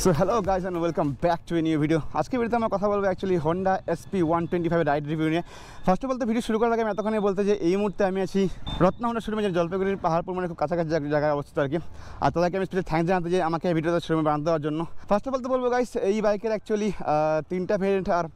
So hello guys and welcome back to a new video. আজকে ভিডিওতে আমরা কথা বলবো actually Honda SP125 ride review নিয়ে। ফার্স্ট অফ অল তো ভিডিও শুরু করার আগে আমি এতক্ষণে বলতে যে এই মুহূর্তে আমি আছি রত্না হন্ডা শোরুমে, যে জলপাইগুড়ির পাহাড়পুর মানে খুব কাছাকাছি জায়গায় অবস্থিত আর কি। আর তাদেরকে আমি স্পেশালি থ্যাঙ্কস জানাতে যে আমাকে এই ভিডিওটা শোরুমে বানাতে দেওয়ার জন্য। ফার্স্ট অফ অল তো বলবো গাইজ, এই বাইকের অ্যাকচুয়ালি 3টা ভেরিয়েন্ট আর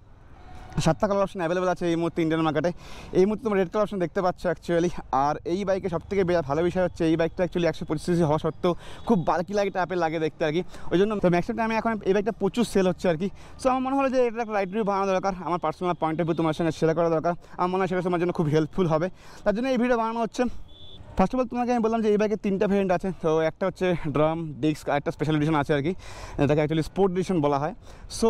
7টা কালার অপশন অ্যাভেলেবল আছে এই মুহূর্তে ইন্ডিয়ান মার্কেটে। এই মুহূর্তে তোমরা রেড কালার অপশন দেখতে পাচ্ছ অ্যাকচুয়ালি। আর এই বাইকে সবথেকে ভালো বিষয় হচ্ছে এই বাইকটা অ্যাকচুয়ালি 125cc হওয়া সত্ত্বেও খুব বাল্কি লাগে টাইপের লাগে দেখতে আর কি। ওই জন্য তো ম্যাক্সিমাম টাইমে এখন এই বাইকটা প্রচুর সেল হচ্ছে আর কি। সো আমার মনে হলো যে এটা একটা রাইড রিভিউ বানানো দরকার, আমার পার্সোনাল পয়েন্ট অফ ভিউ তোমার সঙ্গে শেয়ার করা দরকার। আমার মনে হয় সেটা তোমার জন্য খুব হেল্পফুল হবে, তার জন্য এই ভিডিও বানানো হচ্ছে। ফার্স্ট অফ অল তোমাকে আমি বললাম যে এই বাইকের 3টা ভেরিয়েন্ট আছে। তো একটা হচ্ছে ড্রাম ডিস্ক, আর একটা স্পেশাল এডিশন আছে আর কি, এটাকে অ্যাকচুয়ালি স্পোর্ট এডিশন বলা হয়। সো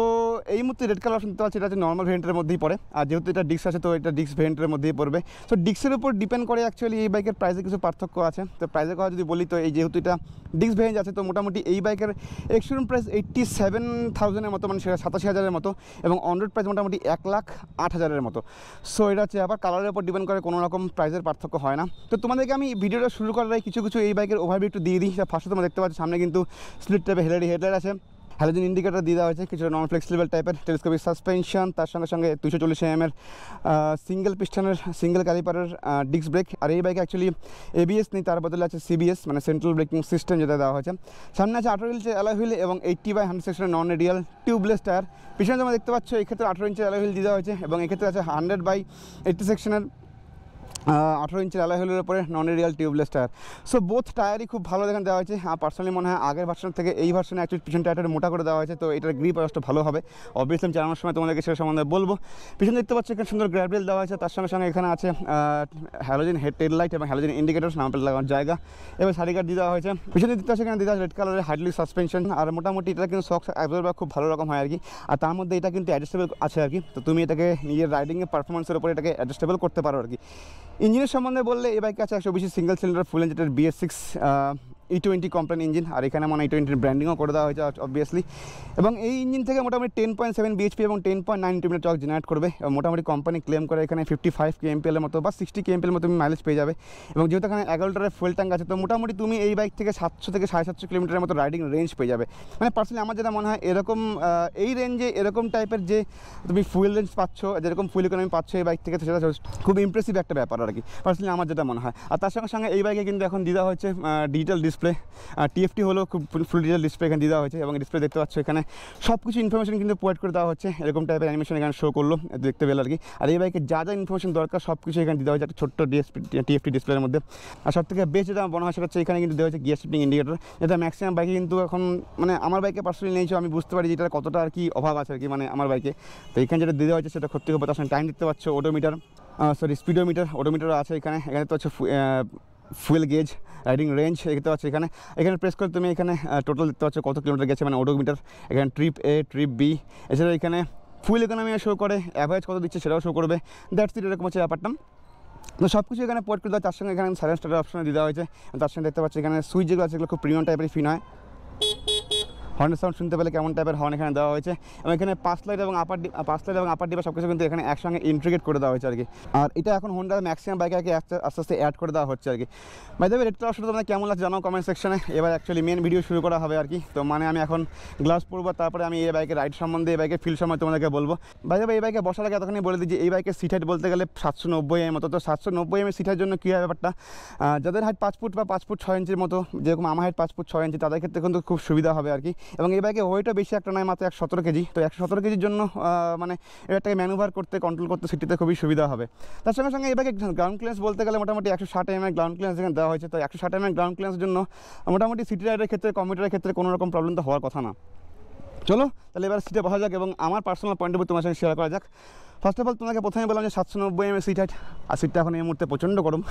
এই মুহূর্তে রেড কালার অপশন দিতে পারছি, এটা হচ্ছে নর্মাল ভেরিয়েন্টের মধ্যেই পড়ে। আর যেহেতু এটা ডিস্ক আছে তো এটা ডিস্ক ভেরিয়েন্টের মধ্যেই পড়বে। সো ডিস্কের উপর ডিপেন্ড করে অ্যাকচুয়ালি এই বাইকের প্রাইসে কিছু পার্থক্য আছে। তো প্রাইসের কথা যদি বলি তো এই যেহেতু এটা ডিস্ক ভেরিয়েন্ট আছে তো মোটামুটি এই বাইকের এক্সশোরুম প্রাইস 87,000-এর মতো, মানে সেটা 87,000-এর মতো, এবং অন রোড প্রাইস মোটামুটি 1,08,000-এর মতো। সো এটা হচ্ছে আবার কালারের উপর ডিপেন্ড করে, কোনো রকম প্রাইসের পার্থক্য হয় না। তো তোমাদেরকে আমি ভিডিওটা শুরু করার কিছু এই বাইকের ওভারভিউ একটু দিয়ে দিই। ফার্স্টে তোমরা দেখতে পাচ্ছ সামনে কিন্তু স্প্লিট টাইপের হেডলাইট আছে, হ্যালোজেন ইন্ডিকেটর দিয়ে দেওয়া হয়েছে, কিছু নন ফ্লেক্সিবল টাইপের টেলিস্কোপিক সাসপেনশন, তার সঙ্গে সঙ্গে 240 mm সিঙ্গেল পিস্টনের সিঙ্গেল ক্যালিপারের ডিস্ক ব্রেক। আর এই বাইকে অ্যাকচুয়ালি ABS নেই, তার বদলে আছে CBS মানে সেন্ট্রাল ব্রেকিং সিস্টেম, যেটা দেওয়া হয়েছে। সামনে আছে 18 ইঞ্চের অ্যালয় হুইল এবং 80/100 সেকশনের নন রেডিয়াল টিউবলেস টায়ার। পিছনে তোমরা দেখতে পাচ্ছ এক্ষেত্রে 18 ইঞ্চের অ্যালয় হুইল দিয়ে দেওয়া হয়েছে, এবং এক্ষেত্রে আছে 100/80 সেকশনের 18 ইঞ্চের অ্যালয় হুইলের উপরে non real tubeless tyre. So both টায়ারই খুব ভালো দেখেন দেওয়া হয়েছে। পার্সোনালি মনে হয় আগের ভার্সন থেকে এই ভার্সনে অ্যাকচুয়ালি পিছন টায়ারটা মোটা করে দেওয়া হয়েছে, তো এটার গ্রিপ আসলে ভালো হবে। অবভিয়াসলি আমি চালানোর সময় তোমাদেরকে সেটা সম্বন্ধে বলবো। পিছনে দেখতে পাচ্ছ এখানে সুন্দর গ্র্যাবেল দেওয়া হয়েছে, তার সঙ্গে সঙ্গে এখানে আছে হ্যালোজেন হেড লাইট এবং হ্যালোজেন ইন্ডিকেটর, নাম্বার লাগানোর জায়গা, এবং সারি গার্ড দিয়ে দেওয়া হয়েছে। পিছনে দিতে পারছে এখানে দিয়ে দেওয়া রেড কালারের হাইড্রোলিক সাসপেনশন। আর মোটামুটি এটা কিন্তু শক অ্যাবজর্বার খুব ভালো রকম হয় আর কি। আর তার মধ্যে এটা কিন্তু অ্যাডজাস্টেবল আছে আর কি, তো তুমি এটাকে নিজের রাইডিংয়ের পারফরমেন্সের উপরে এটাকে অ্যাডজাস্টেবল করতে পারো আর কি। ইঞ্জিনের সম্বন্ধে বললে এই বাইকে আছে 120 সিঙ্গেল সিলিন্ডার ফুল ইঞ্জিনের BS6 E20 কমপ্লেন ইঞ্জিন। আর এখানে মানে E20 ব্র্যান্ডিংও করে দেওয়া হয়েছে অবভিয়াসলি। এবং এই ইঞ্জিন থেকে মোটামুটি 10.7 bhp এবং 10.9 Nm টর্ক জেনারেট করবে। এবং মোটামুটি কোম্পানি ক্লেম করে এখানে 55 kmpl-এর মতো বা 60 kmpl-এর মতো তুমি মাইলেজ পেয়ে যাবে। এবং যেহেতু এখানে 11 লিটারের ফুয়েল ট্যাঙ্ক আছে তো মোটামুটি তুমি এই বাইক থেকে 700 থেকে 750 কিলোমিটারের মতো রাইডিং রেঞ্জ পেয়ে যাবে। মানে পার্সোনালি আমার যেটা মনে হয় এরকম এই রেঞ্জে এরকম টাইপের যে তুমি ফুয়েল রেঞ্জ পাচ্ছ, যেরকম ফুয়েল ইকোনমি পাচ্ছ এই বাইক থেকে, সেটা খুব ইমপ্রেসিভ একটা ব্যাপার আর কি, পার্সোনালি আমার যেটা মনে হয়। আর তার সঙ্গে সঙ্গে এই বাইকে কিন্তু এখন দিয়ে দেওয়া হচ্ছে ডিজিটাল ডিসপ্লে। TFT হলো খুব ফুল ডিজিটাল ডিসপ্লে এখানে দিয়ে দেওয়া হয়েছে, এবং ডিসপ্লে দেখতে পাচ্ছ এখানে সব কিছু ইনফরমেশন কিন্তু প্রোভাইড করে দেওয়া হচ্ছে। এরকম টাইপের অ্যানিমেশন এখানে শো করলো দেখতে পেলে আর কি। আর এই বাইকে যা যা ইনফরমেশন দরকার সব কিছু এখানে দিয়ে দেওয়া হয়েছে একটা ছোট্ট TFT ডিসপ্লের মধ্যে। আর সব থেকে বেস্ট যেটা মনে হয় সেটা হচ্ছে এখানে কিন্তু দেওয়া হচ্ছে গিয়ার শিফটিং ইন্ডিকেটর, যেটা ম্যাক্সিমাম বাইকে কিন্তু এখন মানে আমার বাইকে পার্সোনালি নিয়েছো, আমি বুঝতে পারি যেটা কতটা আর কি অভাব আছে আর কি মানে আমার বাইকে। তো এখানে যেটা দিয়ে দেওয়া হচ্ছে সেটা সত্যি খুব। তার সঙ্গে টাইম দেখতে পাচ্ছ, ওডোমিটার স্পিডোমিটারও আছে এখানে তো হচ্ছে ফুয়েল গেজ, রাইডিং রেঞ্জ দেখতে পাচ্ছ এখানে প্রেস করে তুমি এখানে টোটাল দেখতে পাচ্ছ কত কিলোমিটার গেছে মানে ওডোমিটার। এখানে ট্রিপ A, ট্রিপ B, এছাড়া এখানে ফুয়েল ইকোনমি শো করে, অ্যাভারেজ কত দিচ্ছে সেটাও শো করবে। দ্যাটস ইট, এরকম হচ্ছে ব্যাপারটা। তো সব কিছু এখানে পোর্ট করে দেওয়া, তার সঙ্গে এখানে সাইলেন্ট স্টার্টার অপশনে দিয়ে দেওয়া হয়েছে। তার সঙ্গে দেখতে পাচ্ছি এখানে সুইচ যেগুলো আছে এগুলো খুব প্রিমিয়াম টাইপের ফিন হয়। হর্নের সাউন্ড শুনতে পেলে কেমন টাইপের হর্ন এখানে দেওয়া হয়েছে। এবং এখানে পাস লাইট এবং আপার ডিবা সব কিছু কিন্তু এখানে একসঙ্গে ইন্টিগ্রেট করে দেওয়া হয়েছে আর কি। আর এটা এখন হোন্ডার ম্যাক্সিমাম বাইকে আস্তে আস্তে অ্যাড করে দেওয়া হচ্ছে আর কি। By the way, red colour শুধু তোমাদের কেমন লাগছে জানাও কমেন্ট সেকশনে। এবার অ্যাকচুয়ালি মেন ভিডিও শুরু করা হবে আর কি। তো মানে আমি এখন গ্লাভস পরবো, তারপরে আমি এই বাইকের রাইড সম্বন্ধে, এই বাইকের ফিল সম্বন্ধে তোমাদেরকে বলবো। বাই দ্য ওয়ে, এই বাইকে বসার আগে এতক্ষণই বলে দিই যে এই বাইকের সিট হাইট বলতে গেলে 790 mm মতো। তো 790 mm সিট হাইটের জন্য কী হয় ব্যাপারটা, যাদের হাইট 5 ফুট বা 5 ফুট 6 ইঞ্চির মতো, যেরকম আমার হাইট 5 ফুট 6 ইঞ্চি, তাদের ক্ষেত্রে কিন্তু খুব সুবিধা হবে আর কি। এবং এই বাইকে ওয়েটও বেশি একটা নয়, মাত্র 117 কেজি। তো 117 কেজির জন্য মানে এটাকে ম্যানুভার করতে, কন্ট্রোল করতে সিটিতে খুবই সুবিধা হবে। তার সঙ্গে সঙ্গে এই বাইকে গ্রাউন্ড ক্লিয়ারেন্স বলতে গেলে মোটামুটি 160 mm গ্রাউন্ড ক্লিয়ারেন্স এখানে দেওয়া হয়েছে। তো 160 mm গ্রাউন্ড ক্লিয়ারেন্সের জন্য মোটামুটি সিটি রাইডের ক্ষেত্রে, কমিউটারের ক্ষেত্রে কোনো রকম প্রবলেম তো হওয়ার কথা না। চলো তাহলে এবার সিটে বসা যাক এবং আমার পার্সোনাল পয়েন্ট অফ ভিউ তোমার সঙ্গে শেয়ার করা যাক। ফার্স্ট অফ অল তোমাকে প্রথমে বললাম যে 790 mm সিট হাইট, আর সিটটা এখন এই মুহূর্তে প্রচণ্ড গরম।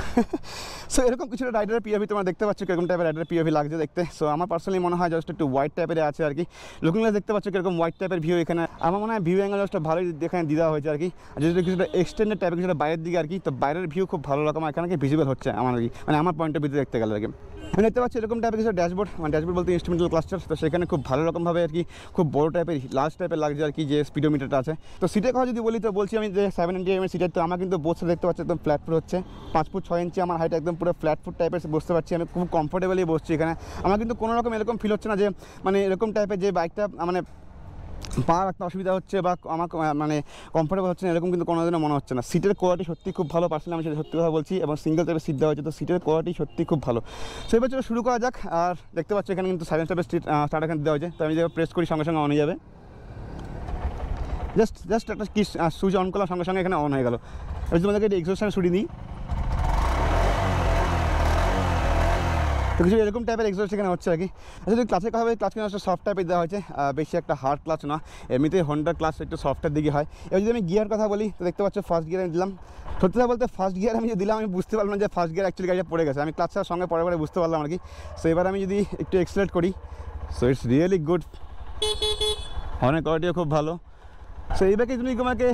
সো এরকম কিছুটা রাইডারের POV তোমরা দেখতে পাচ্ছ কীরকম টাইপের রাইডারের POV লাগছে দেখতে। সো আমার পার্সোনালি মনে হয় জাস্ট একটু হোয়াইট টাইপের আছে আর কি। লুকিং গ্লাস দেখতে পাচ্ছ কীরকম হোয়াইট টাইপের ভিউ এখানে। আমার মনে হয় ভিউ অ্যাঙ্গেল জাস্ট ভালোই এখানে দেওয়া হয়েছে আর কি। আর যদি কিছুটা এক্সটেন্ডেড টাইপের কিছুটা বাইরের দিকে আর কি, তো বাইরের ভিউ খুব ভালো রকম এখানে ভিজিবল হচ্ছে আমার আর কি, মানে আমার পয়েন্ট অফ ভিউ দেখতে গেলে আর কি। আমি দেখতে পাচ্ছি এরকম টাইপের কিছু ড্যাশবোর্ড, মানে ড্যাশবোর্ড বলতে ইনস্ট্রুমেন্টাল ক্লাস্টার। তো সেখানে খুব ভালো রকমভাবে আর কি খুব বড় টাইপের লার্জ টাইপের লাগছে আর কি যে স্পিডোমিটারটা আছে। তো সিটের কথা যদি বলি তো বলছি আমি যে 70 mm সিটের, তো আমার কিন্তু বসে দেখতে পাচ্ছি একদম ফ্ল্যাট ফুট হচ্ছে, 5 ফুট 6 ইঞ্চি আমার হাইট, একদম পুরো ফ্ল্যাট ফুট টাইপের বসতে পারছি, আমি খুব কমফোর্টেবলি বসছি এখানে। আমার কিন্তু কোনো রকম এরকম ফিল হচ্ছে না যে মানে এরকম টাইপের যে বাইকটা মানে পা রাখতে অসুবিধা হচ্ছে বা আমার মানে কমফোর্টেবল হচ্ছে না, এরকম কিন্তু কোনো দিনও মনে হচ্ছে না। সিটের কোয়ালিটি সত্যি খুব ভালো, পার্সোনালি আমি সেটা সত্যি কথা বলছি, এবং সিঙ্গেল টাইপের সিট দেওয়া হয়েছে, তো সিটের কোয়ালিটি সত্যি খুব ভালো। তো এবার চলো শুরু করা যাক। আর দেখতে পাচ্ছি এখানে কিন্তু সাইলেন্স টাইপের স্টার্ট এখানে দেওয়া হয়েছে, তো আমি যেভাবে প্রেস করি সঙ্গে সঙ্গে অন হয়ে যাবে। জাস্ট একটা কি সুইচ অন করলাম সঙ্গে সঙ্গে এখানে অন হয়ে গেল। এবার তোমাদেরকে একটা এক্সস্ট সরিয়ে নিই, তো কিছু এরকম টাইপের এক্সস্ট এখানে হচ্ছে আর কি। আচ্ছা যদি ক্লাচের কথা বলি, ক্লাচ কিন্তু একটা সফট টাইপের দেওয়া হয়েছে, বেশি একটা হার্ড ক্লাচ না, এমনিতেই হন্ডার ক্লাচ একটু সফটের দিকে হয়। এবার যদি আমি গিয়ার কথা বলি তো দেখতে পাচ্ছ ফার্স্ট গিয়ার আমি দিলাম। সত্যি কথা বলতে ফার্স্ট গিয়ার আমি যে দিলাম আমি বুঝতে পারলাম না যে ফার্স্ট গিয়ার অ্যাকচুয়ালি গাড়িটা পড়ে গেছে, আমি ক্লাচটার সঙ্গে পরে পরে বুঝতে পারলাম আর কি। সো এবার আমি যদি একটু এক্সেলারেট করি, সো ইটস রিয়েলি গুড, হর্নের কোয়ালিটিও খুব ভালো। সো এই বাইকে তুমি তোমাকে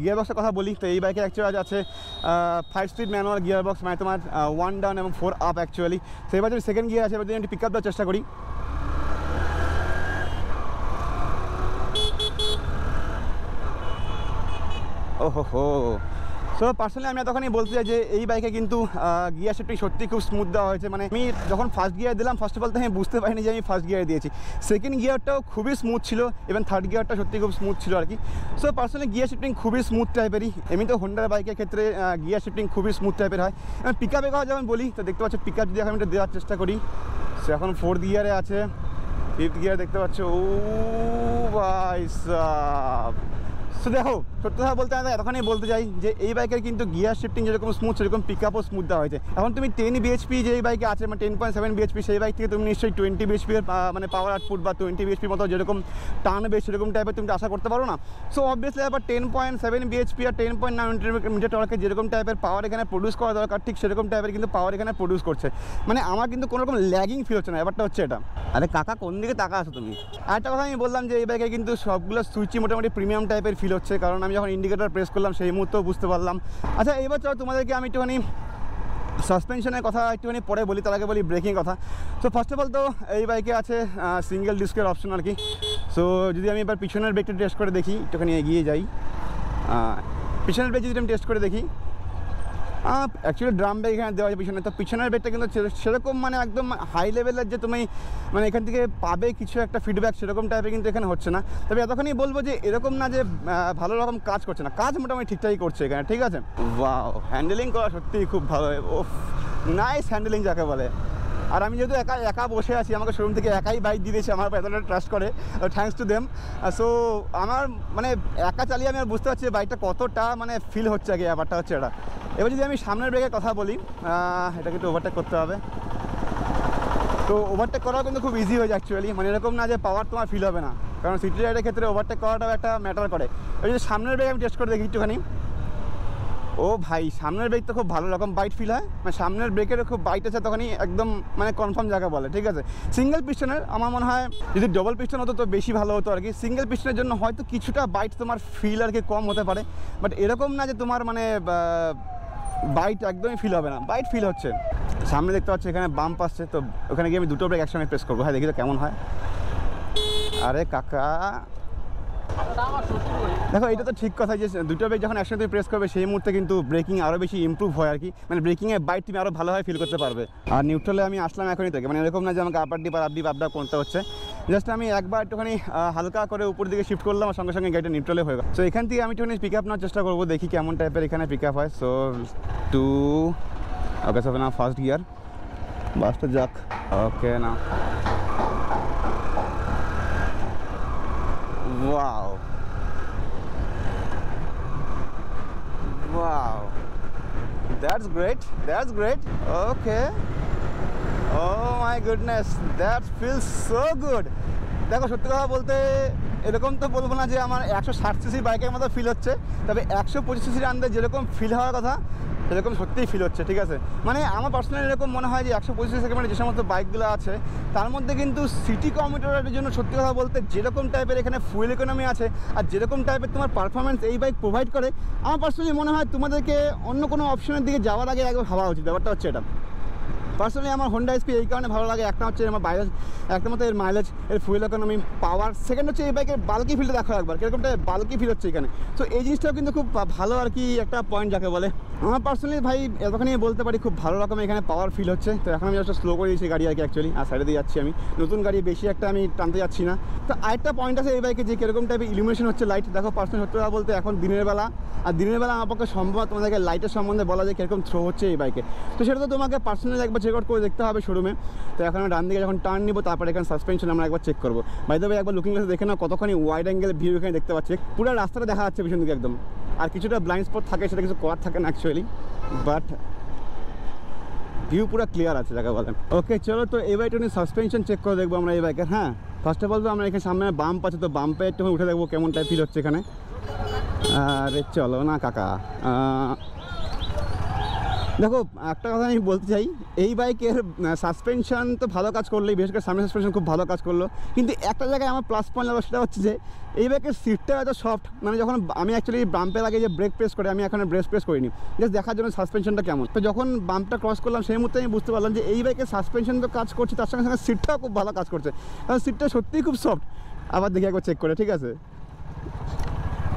গিয়ার বক্সের কথা বলি, তো এই বাইকে অ্যাকচুয়ালি আছে 5 স্পিড ম্যানুয়াল গিয়ার বক্স, মানে তোমার 1 ডাউন এবং 4 আপ অ্যাকচুয়ালি। তো এবার যদি সেকেন্ড গিয়ার আছে, এবার যদি আমি পিক আপ দেওয়ার চেষ্টা করি, ওহো। সো পার্সোনালি আমি তখনই বলতে চাই যে এই বাইকে কিন্তু গিয়ার শিফটিং সত্যি খুব স্মুথ দেওয়া হয়েছে। মানে আমি যখন ফার্স্ট গিয়ার দিলাম ফার্স্ট অফ অল তো আমি বুঝতে পারিনি যে আমি ফার্স্ট গিয়ার দিয়েছি, সেকেন্ড গিয়ারটাও খুবই স্মুথ ছিল এবং থার্ড গিয়ারটা সত্যি খুব স্মুথ ছিল আর কি। সো পার্সোনালি গিয়ার শিফটিং খুবই স্মুথ টাইপেরই, এমনি তো হোন্ডার বাইকের ক্ষেত্রে গিয়ার শিফটিং খুবই স্মুথ টাইপের হয়। এবং পিক আপের কথা যেমন বলি, তো দেখতে পাচ্ছ পিক আপ যদি এখন আমি দেওয়ার চেষ্টা করি, সে এখন 4th গিয়ারে আছে, 5th গিয়ার দেখতে পাচ্ছ, ও ভাই সাব। সো দেখো সত্যি কথা বলতে আমি এতখানি বলতে চাই যে এই বাইকের কিন্তু গিয়ার শিফটিং যেরকম স্মুথ সেরকম পিক আপও স্মুথ দেওয়া হয়েছে। এখন তুমি 10 bhp যে এই বাইকে আছে, মানে 10.7 bhp, সেই বাইক থেকে তুমি নিশ্চয়ই 20 bhp এর মানে পাওয়ার আউটপুট বা 20 bhp মতো যেরকম টানবে সেরকম টাইপের তুমি আশা করতে পারো না। সো অবভিয়াসলি আবার 10.7 bhp আর 10.9 মিটার টর্কে যেরকম টাইপের পাওয়ার এখানে প্রডিউস করা দরকার, ঠিক সেরকম টাইপের কিন্তু পাওয়ার এখানে প্রডিউস করছে। মানে আমার কিন্তু কোনো রকম ল্যাগিং ফিল হচ্ছে না, ব্যাপারটা হচ্ছে এটা। আরে কাকা কোন দিকে তাকা আছো তুমি? আরেকটা কথা আমি বললাম যে এই বাইকে কিন্তু সবগুলো সুইচই মোটামুটি প্রিমিয়াম টাইপের ফিল হচ্ছে, কারণ আমি যখন ইন্ডিকেটর প্রেস করলাম সেই মুহূর্তেও বুঝতে পারলাম। আচ্ছা এইবার চলো তোমাদেরকে আমি একটুখানি সাসপেনশনের কথা একটুখানি পরে বলি, তার আগে বলি ব্রেকিং কথা। সো ফার্স্ট অফ অল তো এই বাইকে আছে সিঙ্গেল ডিস্কের অপশন আর কি। সো যদি আমি এবার পিছনের ব্রেকটা টেস্ট করে দেখি, একটুখানি এগিয়ে যাই, পিছনের ব্রেক যদি আমি টেস্ট করে দেখি, অ্যাকচুয়ালি ড্রাম ব্রেক এখানে দেওয়া হয় পিছনে, তো পিছনের ব্রেকটা কিন্তু সেরকম মানে একদম হাই লেভেলের যে তুমি মানে এখান থেকে পাবে কিছু একটা ফিডব্যাক সেরকম টাইপের কিন্তু এখানে হচ্ছে না। তবে এতখানি বলবো যে এরকম না যে ভালো রকম কাজ করছে না, কাজ মোটামুটি ঠিকঠাকই করছে এখানে, ঠিক আছে। ওয়াও, হ্যান্ডেলিং করা সত্যিই খুব ভালো, ওফ নাইস হ্যান্ডেলিং যাকে বলে। আর আমি যেহেতু একা বসে আছি, আমাকে শোরুম থেকে একাই বাইক দিয়ে দিয়েছে, আমার এতটা ট্রাস্ট করে, থ্যাঙ্কস টু দেম। সো আমার মানে একা চালিয়ে আমি আর বুঝতে পারছি বাইকটা কতটা মানে ফিল হচ্ছে আগে, ব্যাপারটা হচ্ছে এটা। এবার যদি আমি সামনের ব্রেকের কথা বলি, এটা কিন্তু ওভারটেক করতে হবে, তো ওভারটেক করাও কিন্তু খুব ইজি হয়ে যায় অ্যাকচুয়ালি, মানে এরকম না যে পাওয়ার তোমার ফিল হবে না, কারণ সিটি রাইডের ক্ষেত্রে ওভারটেক করাটাও একটা ম্যাটার করে। এবার যদি সামনের ব্রেক আমি টেস্ট করে দেখি একটুখানি, ও ভাই সামনের ব্রেক তো খুব ভালো রকম বাইট ফিল হয়, মানে সামনের ব্রেকেরও খুব বাইট আছে, তখনই একদম মানে কনফার্ম জায়গা বলে, ঠিক আছে। সিঙ্গেল পিস্টনের আমার মনে হয় যদি ডবল পিস্টন হতো তো বেশি ভালো হতো আর কি। সিঙ্গেল পিস্টনের জন্য হয়তো কিছুটা বাইট তোমার ফিল আর কি কম হতে পারে, বাট এরকম না যে তোমার মানে বাইট একদমই ফিল হবে না, বাইট ফিল হচ্ছে। সামনে দেখতে পাচ্ছি এখানে বাম্প আসছে, তো ওখানে গিয়ে আমি দুটো ব্রেক একসঙ্গে প্রেস করবো, হ্যাঁ দেখি তো কেমন হয়। আরে কাকা দেখো এটা তো ঠিক কথা যে দুটো ব্রেক যখন একসাথে প্রেস করবে সেই মুহূর্তে কিন্তু ব্রেকিং আরও বেশি ইমপ্রুভ হয় আর কি, মানে ব্রেকিংয়ে বাইট তুমি আরও ভালোভাবে ফিল করতে পারবে। আর নিউট্রালে আমি আসলাম এখনই থেকে, মানে এরকম না যে আমাকে আপার ডিপ আর আপ ডাউন করতে হচ্ছে, জাস্ট আমি একবার একটুখানি হালকা করে উপর দিকে শিফট করলাম আর সঙ্গে সঙ্গে গাড়িটা নিউট্রালে হয়ে গেল। সো এখান থেকে আমি একটুখানি পিক আপ নেওয়ার চেষ্টা করবো, দেখি কেমন টাইপের এখানে পিক আপ হয়। সো ওকে সব না ফার্স্ট গিয়ার বাসটা যাক, ওকে না wow wow that's great okay oh my goodness that feels so good। দেখো সত্যি কথা বলতে এরকম তো বলবো না যে আমার 160 সিসি বাইকের মতো ফিল হচ্ছে, তবে 125 সিসির আন্দাজ যেরকম ফিল হওয়ার কথা সেরকম সত্যিই ফিল হচ্ছে, ঠিক আছে। মানে আমার পার্সোনালি এরকম মনে হয় যে 125 সেকেন্ডে যে সমস্ত বাইকগুলো আছে তার মধ্যে কিন্তু সিটি কমিউটারের জন্য সত্যি কথা বলতে যেরকম টাইপের এখানে ফুয়েল ইকোনমি আছে আর যেরকম টাইপের তোমার পারফরমেন্স এই বাইক প্রোভাইড করে, আমার পার্সোনালি মনে হয় তোমাদেরকে অন্য কোনো অপশনের দিকে যাওয়ার আগে একবার ভাবা উচিত, ব্যাপারটা হচ্ছে এটা। পার্সোনালি আমার হোন্ডা এসপি এই কারণে ভালো লাগে, একটা হচ্ছে আমার মাইলেজ, একটা মতো এর মাইলেজ, এর ফুয়েল ইকোনমি, পাওয়ার, সেকেন্ড হচ্ছে এই বাইকের বাল্কি ফিলটা দেখো একবার কীরকমটা বাল্কি ফিল হচ্ছে এখানে। সো এই জিনিসটাও কিন্তু খুব ভালো আর কি একটা পয়েন্ট যাকে বলে। আমার পার্সোনালি ভাই এতখানি বলতে পারি খুব ভালো রকম এখানে পাওয়ার ফিল হচ্ছে। তো এখন আমি একটা স্লো করে দিয়েছি গাড়ি আর কি অ্যাকচুয়ালি, আর সাইডে দিয়ে যাচ্ছি আমি, নতুন গাড়ি বেশি একটা আমি টানতে যাচ্ছি না। তো আরেকটা পয়েন্ট আছে এই বাইকে যে কীরকম টাইপের ইলুমিনেশন হচ্ছে লাইট দেখো। পার্সোনালি সত্যি কথা বলতে এখন দিনের বেলা, আর দিনের বেলা আমার পক্ষে সম্ভব তোমাদেরকে লাইটের সম্বন্ধে বলা যায় কীরকম থ্রো হচ্ছে এই বাইকে। তো সেটা তো তোমাকে পার্সোনালি একবার চেক আউট করে দেখতে হবে শোরুমে। তো এখন আমি ডান দিকে যখন টার্ন নিব তারপরে এখানে সাসপেনশন আমরা একবার চেক করবো। বাই দ্য ওয়ে একবার লুকিং গ্লাসে দেখে নাও কতখানি ওয়াইড অ্যাঙ্গেল ভিউ এখানে দেখতে পাচ্ছি, পুরো রাস্তাটা দেখা যাচ্ছে পিছন দিকে একদম। আর কিছুটা ব্লাইন্ড স্পট থাকে, সেটা কিছু করার থাকে না অ্যাকচুয়ালি, বাট ভিউ পুরো ক্লিয়ার আছে যাকে বলেন। ওকে চলো, তো এবার একটু সাসপেনশন চেক করে দেখবো আমরা এই বাইকের। হ্যাঁ, ফার্স্ট অফ অল তো আমরা এখানে সামনে বাম্প আছে, তো বাম্পে একটু উঠে দেখবো কেমন টাইপ ফিল হচ্ছে এখানে। আরে চলো না কাকা, দেখো একটা কথা আমি বলতে চাই, এই বাইকের সাসপেনশন তো ভালো কাজ করলেই, বিশেষ করে সামনে সাসপেনশন খুব ভালো কাজ করলো, কিন্তু একটা জায়গায় আমার প্লাস পয়েন্ট লাগলো, সেটা হচ্ছে যে এই বাইকের সিটটা এত সফট। মানে যখন আমি অ্যাকচুয়ালি বাম্পের আগে যে ব্রেক প্রেস করে, আমি এখন ব্রেক প্রেস করিনি, জাস্ট দেখার জন্য সাসপেনশনটা কেমন। তো যখন বাম্পটা ক্রস করলাম সেই মুহূর্তে আমি বুঝতে পারলাম যে এই বাইকের সাসপেনশন তো কাজ করছে, তার সঙ্গে সঙ্গে সিটটাও খুব ভালো কাজ করছে, কারণ সিটটা সত্যিই খুব সফট। আবার দেখি একবার চেক করে, ঠিক আছে,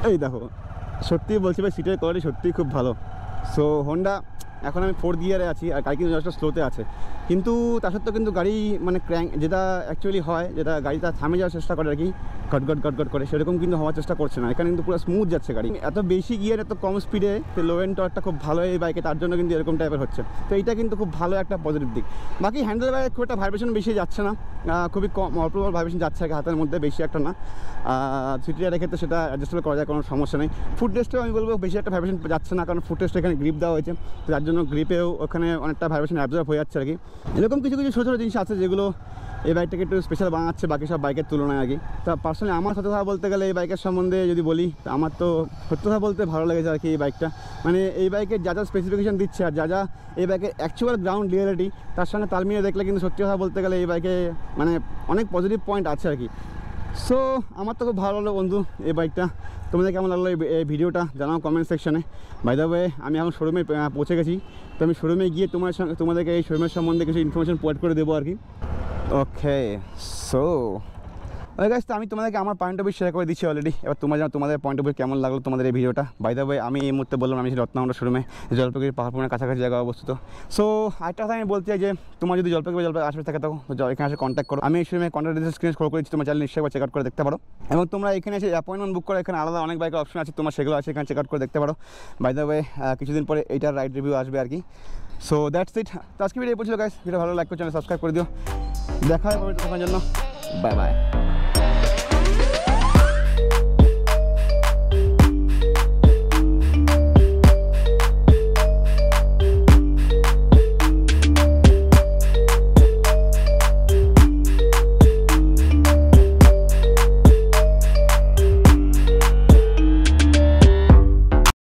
এই দেখো সত্যিই বলছি ভাই সিটের কোয়ালিটি সত্যিই খুব ভালো। সো হোন্ডা, এখন আমি 4th গিয়ারে আছি আর গাড়ি কিন্তু যথেষ্ট স্লোতে আছে, কিন্তু তার সত্ত্বেও কিন্তু গাড়ি মানে ক্র্যাঙ্ক যেটা অ্যাকচুয়ালি হয়, যেটা গাড়িটা থামে যাওয়ার চেষ্টা করে আর কি, গট করে, সেরকম কিন্তু হওয়ার চেষ্টা করছে না। এখানে কিন্তু পুরো স্মুথ যাচ্ছে গাড়ি, এত বেশি গিয়ার এত কম স্পিডে লো এন্ড টর্কটা খুব ভালো এই বাইকে, তার জন্য কিন্তু এরকম টাইপের হচ্ছে। তো এইটা কিন্তু খুব ভালো একটা পজিটিভ দিক। বাকি হ্যান্ডেল বাইরে খুব একটা ভাইব্রেশন বেশি যাচ্ছে না, খুবই কম অল্প ভাইব্রেশন যাচ্ছে আর কি হাতের মধ্যে, বেশি একটা না। সিটি রাইডের ক্ষেত্রে সেটা অ্যাডজাস্টেবল করা যায়, কোনো সমস্যা নেই। ফুট রেস্টেও আমি বলবো বেশি একটা ভাইব্রেশন যাচ্ছে না, কারণ ফুট রেস্টে এখানে গ্রিপ দেওয়া হয়েছে, যার জন্য গ্রিপেও ওখানে অনেকটা ভাইব্রেশন অ্যাবজর্ব হয়ে যাচ্ছে আর কি। এরকম কিছু কিছু ছোটো ছোটো জিনিস আছে যেগুলো এই বাইকটাকে একটু স্পেশাল বানাচ্ছে বাকি সব বাইকের তুলনায় আর কি। তা পার্সোনালি আমার সত্যি কথা বলতে গেলে এই বাইকের সম্বন্ধে যদি বলি, আমার তো সত্যি কথা বলতে ভালো লেগেছে আর কি এই বাইকটা। মানে এই বাইকের যা যা স্পেসিফিকেশান দিচ্ছে আর যা এই বাইকের অ্যাকচুয়াল গ্রাউন্ড রিয়েলিটি, তার সঙ্গে তাল মিলিয়ে দেখলে কিন্তু সত্যি কথা বলতে গেলে এই বাইকে মানে অনেক পজিটিভ পয়েন্ট আছে আর কি। সো আমার তো খুব ভালো লাগলো বন্ধু এই বাইকটা। তোমাদের কেমন লাগলো এই ভিডিওটা জানাও কমেন্ট সেকশনে। বাই দ্য ওয়ে আমি এখন শোরুমে পৌঁছে গেছি, তো আমি শোরুমে গিয়ে তোমাদেরকে এই শোরুমের সম্বন্ধে কিছু ইনফরমেশন প্রোভাইড করে দেবো আর কি। ওকে সো ওই গাইস, তো আমি তোমাদেরকে আমার পয়েন্ট অফ ভিউ শেয়ার করে দিচ্ছি অলরেডি। এবার তোমাদের পয়েন্ট অফ ভিউ কেমন লাগলো তোমাদের এই ভিডিওটা। বাই দ্য ওয়ে আমি এই মুহূর্তে বললাম আমি রত্না হোন্ডা শোরুমে, জলপাইগুড়ি পাহাড়পুরের কাছাকাছি জায়গা অবস্থিত। সো আরেকটা কথা আমি বলতে চাই যে তোমার যদি জলপাইগুড়ি আশেপাশে থাকে থাকো, এখানে এসে কন্ট্যাক্ট করো। আমি এই শোরুমে কন্ট্যাক্ট ডিটেলস স্ক্রিন স্ক্রল করেছি, তোমার চ্যানেল নিশ্চয়ই চেক আউট করে দেখতে পারো। এবং তোমরা এখানে এসে অ্যাপয়েন্টমেন্ট বুক করে, এখানে আলাদা অনেক বাইকের অপশন আছে, তোমার সেগুলো আছে এখানে চেক আউট করে দেখতে পারো। বাই দ্য ওয়ে কিছুদিন পরে এইটার রাইড রিভিউ আসবে আর কি। সো দ্যাটস ইট, তো আজকে ভিডিও পৌঁছলো গাইস। ভিডিও ভালো লাইক করে চ্যানেল সাবস্ক্রাইব করে দিও। দেখা হবে পরবর্তী জন্য, বাই বাই।